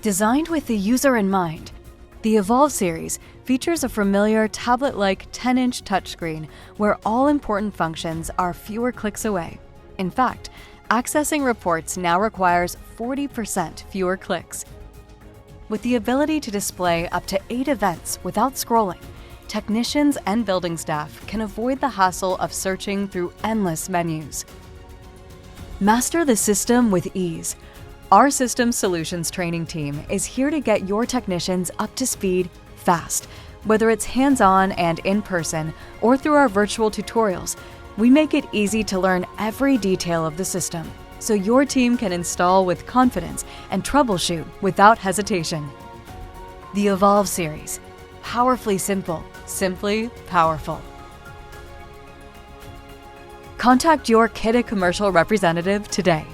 Designed with the user in mind, the Evolve series features a familiar tablet-like 10-inch touchscreen where all important functions are fewer clicks away. In fact, accessing reports now requires 40% fewer clicks. With the ability to display up to 8 events without scrolling, technicians and building staff can avoid the hassle of searching through endless menus. Master the system with ease. Our System Solutions training team is here to get your technicians up to speed fast. Whether it's hands-on and in person or through our virtual tutorials, we make it easy to learn every detail of the system so your team can install with confidence and troubleshoot without hesitation. The Evolve series. Powerfully simple, simply powerful. Contact your Kidde Commercial representative today.